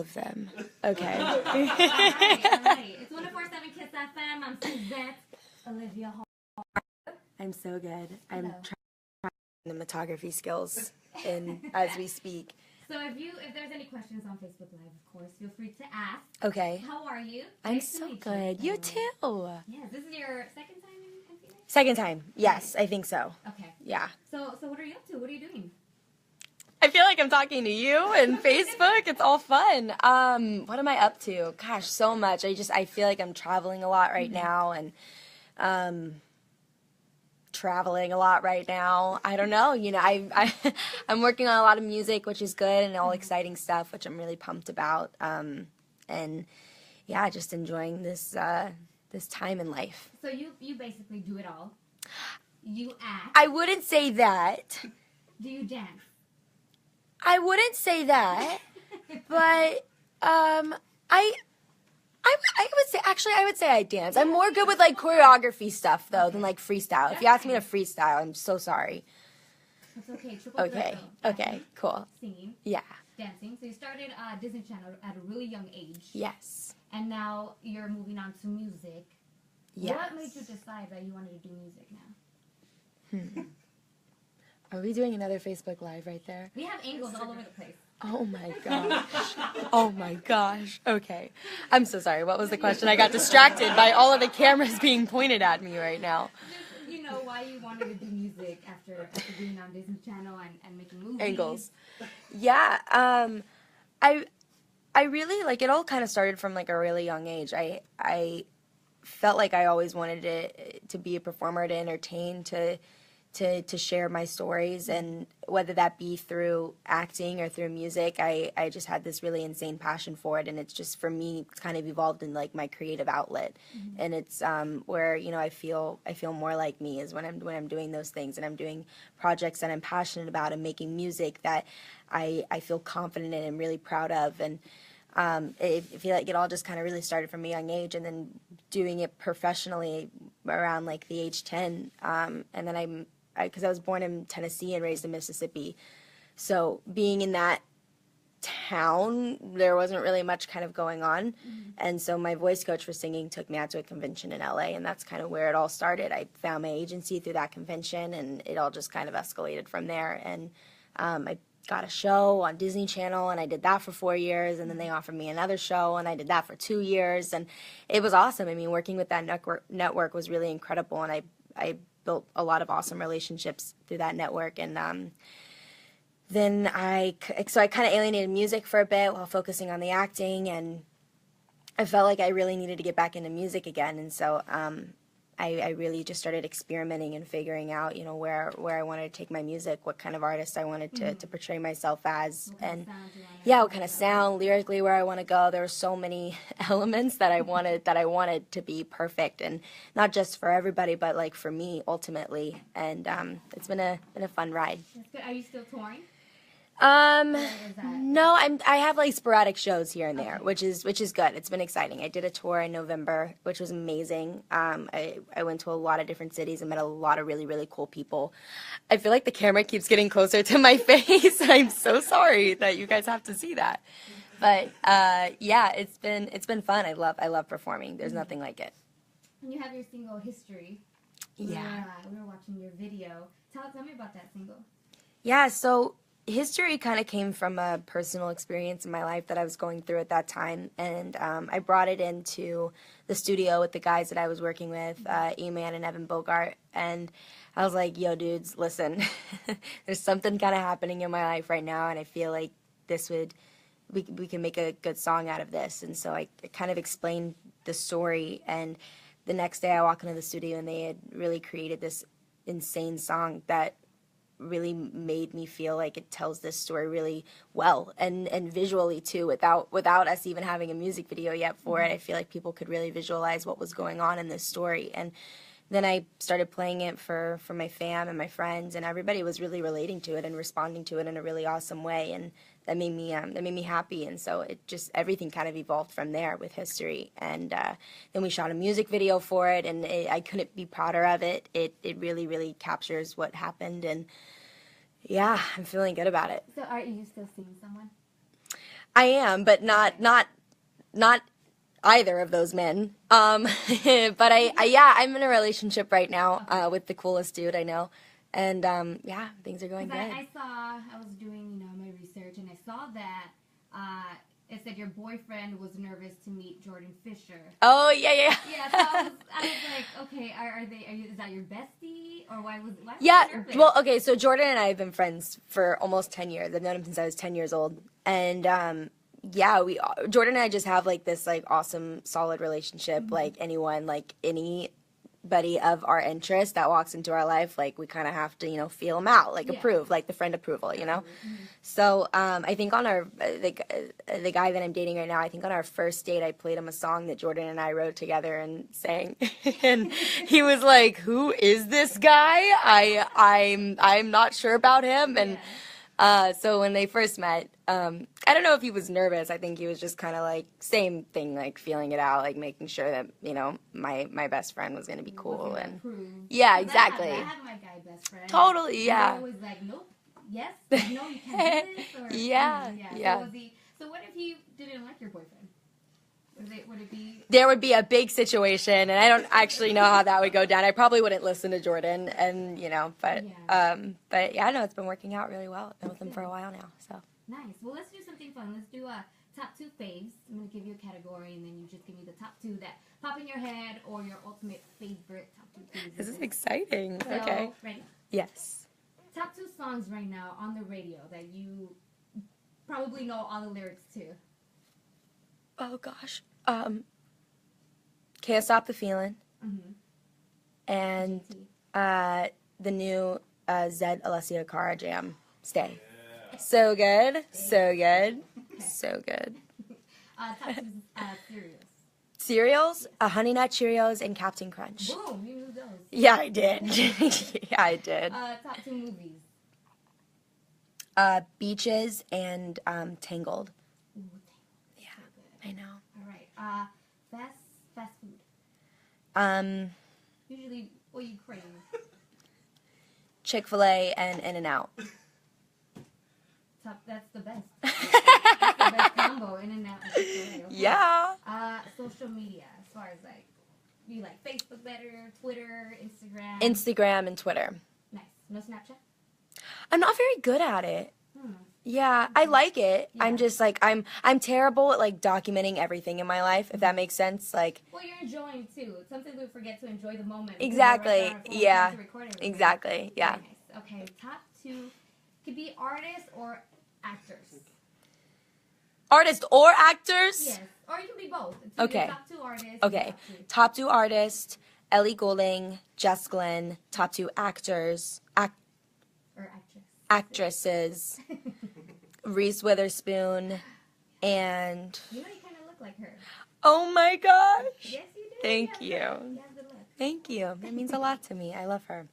of them. Okay. All right. It's 104.7 Kiss FM. I'm Suzette. Olivia, Holt. I'm so good. Hello. I'm trying cinematography skills as we speak. So if there's any questions on Facebook Live, of course, feel free to ask. Okay. How are you? I'm Nice to so meet good. You too. Yes, this is your second time in Phoenix? Second time. Yes, I think so. Okay. Yeah. So what are you up to? What are you doing? I feel like I'm talking to you and Facebook. It's all fun. What am I up to? Gosh, so much. I feel like I'm traveling a lot right now and traveling a lot right now. I don't know. You know, I'm working on a lot of music, which is good, and all exciting stuff, which I'm really pumped about. And yeah, just enjoying this time in life. So you basically do it all. You act. I wouldn't say that. Do you dance? I wouldn't say that, but I would say, actually, I would say I dance. I'm more good with, like, choreography stuff, though, than, like, freestyle. If you ask me to freestyle, I'm so sorry. That's okay. Triple Okay, threat, though. okay, Acting, cool. Singing, Yeah, dancing. So you started Disney Channel at a really young age. yes, And now you're moving on to music. yes. What made you decide that you wanted to do music now? Are we doing another Facebook Live right there? We have angles all over the place. Oh, my gosh. Oh, my gosh. Okay. I'm so sorry. What was the question? I got distracted by all of the cameras being pointed at me right now. Just, you know, why you wanted to do music after being on Disney Channel and making movies. Angles. Yeah, I really, like, it all kind of started from, like, a really young age. I felt like I always wanted to be a performer, to entertain, to share my stories, and whether that be through acting or through music, I just had this really insane passion for it, and it's just, for me, it's kind of evolved in, like, my creative outlet, and it's where, you know, I feel more like me is when I'm doing those things, and I'm doing projects that I'm passionate about and making music that I feel confident in and really proud of, and I feel like it all just kind of really started from a young age, and then doing it professionally around, like, the age 10, and then because I was born in Tennessee and raised in Mississippi, so being in that town, there wasn't really much kind of going on, and so my voice coach for singing took me out to a convention in LA, and that's kind of where it all started. I found my agency through that convention, and it all just kind of escalated from there, and I got a show on Disney Channel, and I did that for 4 years, and then they offered me another show, and I did that for 2 years, and it was awesome. I mean, working with that network was really incredible, and I built a lot of awesome relationships through that network, and then I kind of alienated music for a bit while focusing on the acting, and I felt like I really needed to get back into music again, and so I really just started experimenting and figuring out, you know, where I wanted to take my music, what kind of artist I wanted to portray myself as, and what kind of sound, lyrically, where I want to go. There were so many elements that I wanted to be perfect, and not just for everybody, but, like, for me ultimately. And it's been a fun ride. That's good. Are you still touring? No, I have, like, sporadic shows here and there, which is good. It's been exciting. I did a tour in November, which was amazing. I went to a lot of different cities and met a lot of really, really cool people. I feel like the camera keeps getting closer to my face, and I'm so sorry that you guys have to see that. But yeah, it's been fun. I love performing. There's nothing like it. And you have your single History. Yeah. We were watching your video. Tell me about that single. Yeah, so History kind of came from a personal experience in my life that I was going through at that time, and I brought it into the studio with the guys that I was working with, E-Man and Evan Bogart, and I was like, yo, dudes, listen, there's something kind of happening in my life right now, and I feel like we can make a good song out of this, and so I kind of explained the story, and the next day I walk into the studio, and they had really created this insane song that really made me feel like it tells this story really well, and visually too, without us even having a music video yet for it. I feel like people could really visualize what was going on in this story, and then I started playing it for my fam and my friends, and everybody was really relating to it and responding to it in a really awesome way, and that made me happy. And so it just, everything kind of evolved from there with History, and then we shot a music video for it, and I couldn't be prouder of it. It really, really captures what happened, and yeah, I'm feeling good about it. So are you still seeing someone? I am, but not either of those men. But yeah, I'm in a relationship right now with the coolest dude I know, and yeah, things are going good. I was doing my research, and I saw that it said your boyfriend was nervous to meet Jordan Fisher. Oh yeah. Yeah, so I was like, okay, is that your bestie, or why was Yeah, he nervous? well, okay, so Jordan and I have been friends for almost 10 years. I've known him since I was 10 years old. And yeah, Jordan and I just have like this like awesome solid relationship. Like anybody of our interest that walks into our life, like we kind of have to feel them out, like approve, like the friend approval. So I think on our the guy that I'm dating right now, I think on our first date I played him a song that Jordan and I wrote together and sang, and he was like, who is this guy? I'm not sure about him. And so when they first met, I don't know if he was nervous. I think he was just kind of like same thing, like feeling it out, like making sure that my best friend was gonna be cool. And yeah, exactly. I have my guy best friend. Totally, yeah. He was like, nope, yes, no, you can't do this. Or, yeah. So what if he didn't like your boyfriend? Would it be? There would be a big situation, and I don't actually know how that would go down. I probably wouldn't listen to Jordan, and but yeah, no, it's been working out really well. I've been with him for a while now, so. Nice. Well, let's do something fun. Let's do a top 2 faves. I'm gonna give you a category, and then you just give me the top 2 that pop in your head, or your ultimate favorite top 2 faves. This is exciting. So, okay. Ready? Yes. Top 2 songs right now on the radio that you probably know all the lyrics to. Oh gosh. Can't Stop the Feeling. And the new Zed Alessia Cara jam, Stay. So good. So good. So good. Top 2 cereals. Cereals, Honey Nut Cheerios and Captain Crunch. Boom, you knew those. Yeah, I did. Yeah, I did. Top 2 movies. Beaches and Tangled. Ooh, Yeah, so I know. All right. Fast food. Usually, what you crave? Chick-fil-A and In-N-Out. That's the best. That's the best combo. In-N-Out and Chick-fil-A. Okay. Yeah. Social media, as far as like, you like Facebook better, Twitter, Instagram. Instagram and Twitter. Nice. No Snapchat? I'm not very good at it. Yeah, I like it. Yeah. I'm just like I'm terrible at like documenting everything in my life, if that makes sense. Like, well, you're enjoying too. Sometimes we forget to enjoy the moment. Exactly. Yeah. Exactly. Yeah. Very nice. Okay. Top 2 could be artists or actors. Artist or actors? Yes. Or you can be both. It's okay. Top 2 artists. Okay. Top 2 artists: Ellie Goulding, Jess Glynn. Top 2 actors. Or actress. Actresses. Reese Witherspoon and. You know, you kind of look like her. Oh my gosh! Yes, you do. Thank you. You have good look. Thank you. That means a lot to me. I love her.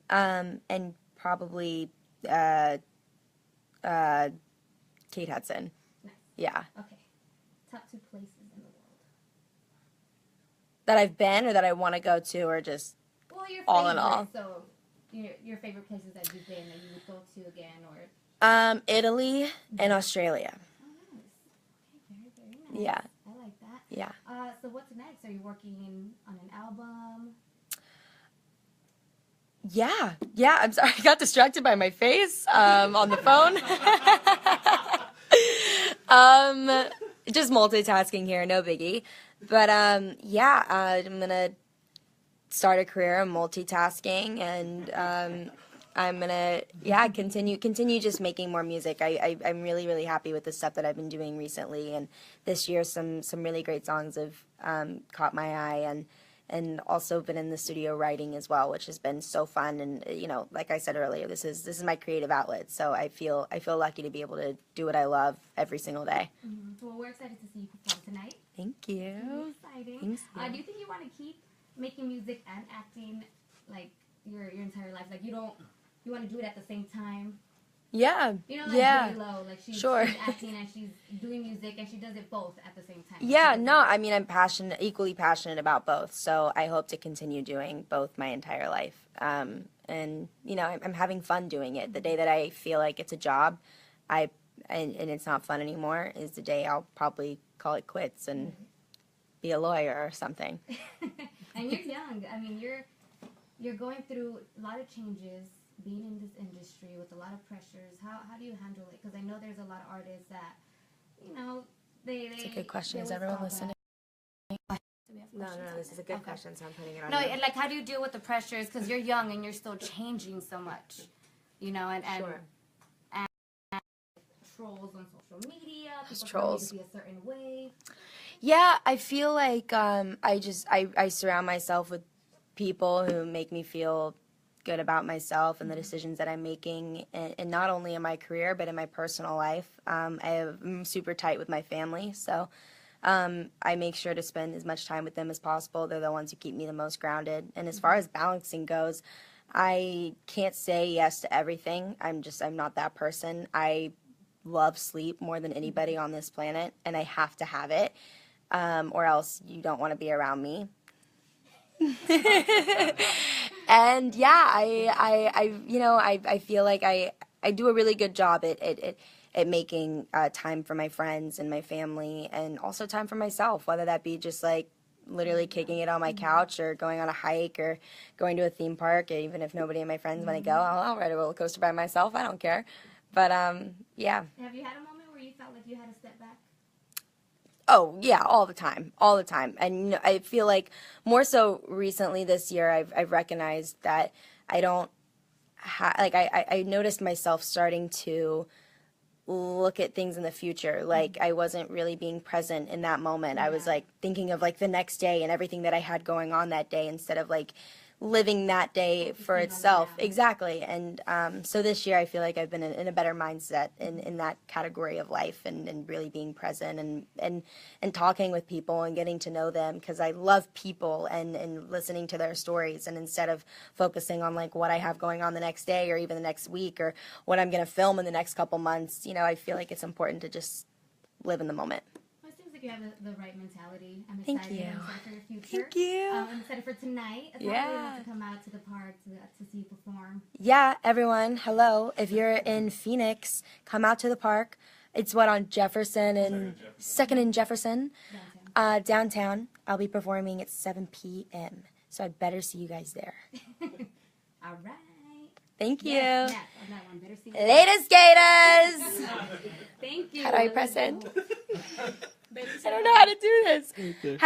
And probably Kate Hudson. Nice. Yeah. Okay. Top 2 places in the world. That I've been or that I want to go to, or just your all in all. So your favorite places that you've been that you would go to again, or. Italy and Australia. Oh, nice. Okay, very nice. Yeah. I like that. Yeah. So what's next? Are you working on an album? Yeah. Yeah. I'm sorry. I got distracted by my face on the phone. Just multitasking here. No biggie. But yeah, I'm gonna start a career in multitasking, and I'm gonna continue just making more music. I'm really happy with the stuff that I've been doing recently, and this year some really great songs have caught my eye, and also been in the studio writing as well, which has been so fun. And like I said earlier, this is my creative outlet, so I feel lucky to be able to do what I love every single day. Mm-hmm. Well, we're excited to see you perform tonight. Thank you. It's exciting. Thanks. Do you think you want to keep making music and acting like your entire life? Like you want to do it at the same time? Yeah. Like J-Lo, like she's acting and she's doing music and she does it both at the same time. Yeah, no, I mean I'm equally passionate about both, so I hope to continue doing both my entire life. And I'm having fun doing it. The day that I feel like it's a job, I and it's not fun anymore is the day I'll probably call it quits and be a lawyer or something. And you're young. I mean, you're going through a lot of changes, being in this industry with a lot of pressures. How do you handle it? Because I know there's a lot of artists that, you know, It's a good question. Is everyone listening? No, this is a good question, so I'm putting it on. No, and like, how do you deal with the pressures? Because you're young and you're still changing so much, you know, and Sure. and trolls on social media, people Trolls. telling you to be a certain way. Yeah, I feel like I surround myself with people who make me feel good about myself and the decisions that I'm making, and not only in my career but in my personal life. I'm super tight with my family, so I make sure to spend as much time with them as possible. They're the ones who keep me the most grounded. And as far as balancing goes, I can't say yes to everything. I'm not that person. I love sleep more than anybody on this planet, and I have to have it, or else you don't want to be around me. And yeah, I feel like I do a really good job at making time for my friends and my family, and also time for myself, whether that be just like literally kicking it on my couch or going on a hike or going to a theme park. Even if nobody of my friends want to go, I'll ride a roller coaster by myself. I don't care. But yeah. Have you had a moment where you felt like you had to step back? Oh yeah, all the time. And I feel like more so recently this year, I've recognized that I don't I noticed myself starting to look at things in the future. Like I wasn't really being present in that moment. I was like thinking of like the next day and everything that I had going on that day, instead of like living that day for itself. Exactly. And so this year I feel like I've been in a better mindset in that category of life, and really being present and talking with people and getting to know them, because I love people and listening to their stories. And instead of focusing on like what I have going on the next day or even the next week or what I'm going to film in the next couple months, I feel like it's important to just live in the moment. It seems like you have the right mentality. I'm Thank excited. you. I'm excited for your future. Thank you. I'm excited for tonight. I really want to come out to the park to see you perform. Yeah, everyone, hello. If you're in Phoenix, come out to the park. It's on Jefferson and 2nd and Jefferson, downtown. I'll be performing at 7 p.m., so I'd better see you guys there. All right. Thank you. Yes, on that one. Better see you. Later, skaters. Thank you. How do I press it? I don't know how to do this.